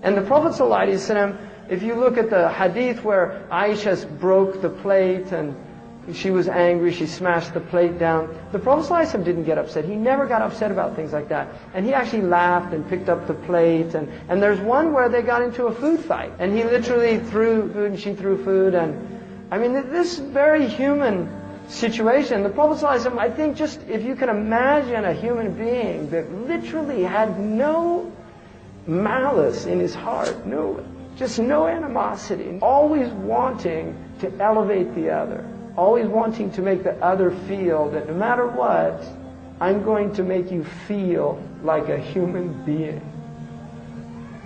And the Prophet ﷺ, if you look at the hadith where Aisha broke the plate and she was angry, she smashed the plate down, the Prophet ﷺ didn't get upset. He never got upset about things like that. And he actually laughed and picked up the plate. And there's one where they got into a food fight. And he literally threw food and she threw food. And I mean, this very human situation. The Prophet ﷺ, I think just if you can imagine a human being that literally had no malice in his heart, just no animosity, always wanting to elevate the other, always wanting to make the other feel that no matter what, I'm going to make you feel like a human being.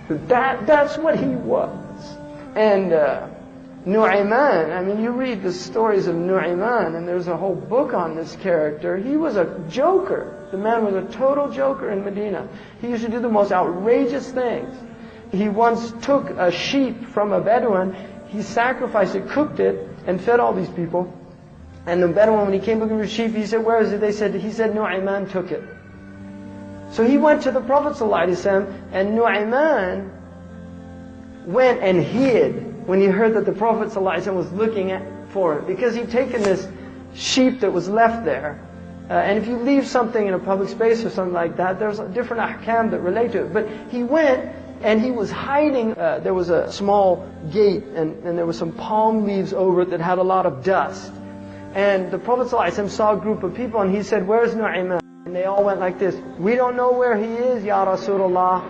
That's what he was. And Nu'ayman, I mean, you read the stories of Nu'ayman, and there's a whole book on this character. He was a joker. The man was a total joker in Medina. He used to do the most outrageous things. He once took a sheep from a Bedouin, he sacrificed it, cooked it, and fed all these people. And the Bedouin, when he came looking for sheep, he said, "Where is it?" He said, Nu'ayman took it. So he went to the Prophet ﷺ, and Nu'ayman went and hid when he heard that the Prophet ﷺ was looking for it, because he'd taken this sheep that was left there. And if you leave something in a public space or something like that, there's different ahkam that relate to it. But he went and he was hiding. There was a small gate and there was some palm leaves over it that had a lot of dust. And the Prophet ﷺ saw a group of people and he said, "Where's Nu'ayman?" And they all went like this, "We don't know where he is, Ya Rasulullah."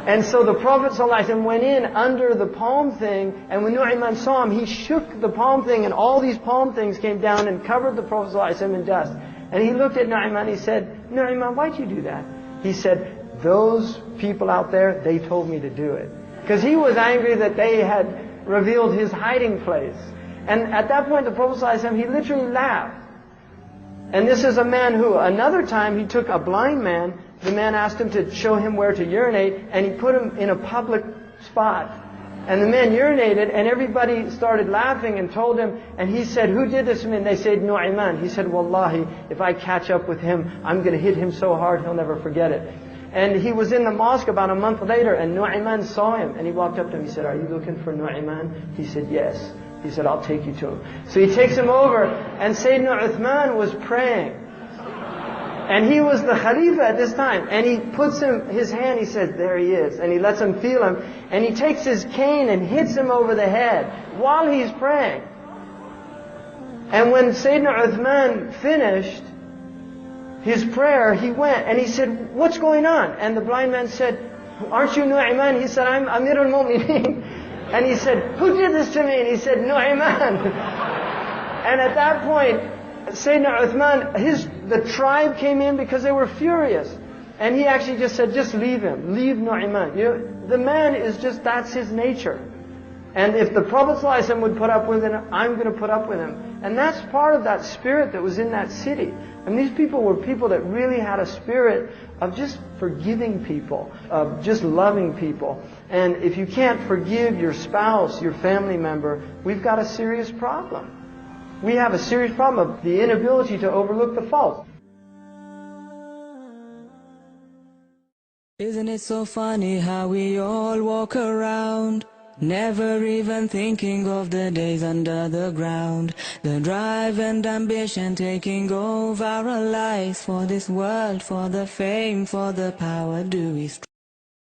And so the Prophet ﷺ went in under the palm thing, and when Nu'ayman saw him, he shook the palm thing, and all these palm things came down and covered the Prophet ﷺ in dust. And he looked at Nu'ayman, he said, "Nu'ayman, why'd you do that?" He said, "Those people out there, they told me to do it." Because he was angry that they had revealed his hiding place. And at that point, the Prophet ﷺ, he literally laughed. And this is a man who, another time, he took a blind man. The man asked him to show him where to urinate, and he put him in a public spot. And the man urinated, and everybody started laughing and told him, and he said, "Who did this to me?" And they said, "Nu'ayman." He said, "Wallahi, if I catch up with him, I'm going to hit him so hard, he'll never forget it." And he was in the mosque about a month later, and Nu'ayman saw him, and he walked up to him. He said, "Are you looking for Nu'ayman?" He said, "Yes." He said, "I'll take you to him." So he takes him over, and Sayyidina Uthman was praying. And he was the Khalifa at this time. And he puts his hand, he says, "There he is." And he lets him feel him. And he takes his cane and hits him over the head while he's praying. And when Sayyidina Uthman finished his prayer, he went and he said, "What's going on?" And the blind man said, "Aren't you Nu'ayman?" He said, "I'm Amir al-Mu'mineen." And he said, "Who did this to me?" And he said, "Nu'ayman." And at that point, Sayyidina Uthman, the tribe came in because they were furious. And he actually just said, "Just leave him. Leave Nu'ayman." You know, the man is just, that's his nature. And if the Prophet ﷺ would put up with him, I'm going to put up with him. And that's part of that spirit that was in that city. And these people were people that really had a spirit of just forgiving people, of just loving people. And if you can't forgive your spouse, your family member, we've got a serious problem. We have a serious problem of the inability to overlook the fault. Isn't it so funny how we all walk around, never even thinking of the days under the ground, the drive and ambition taking over our lives, for this world, for the fame, for the power do we strive.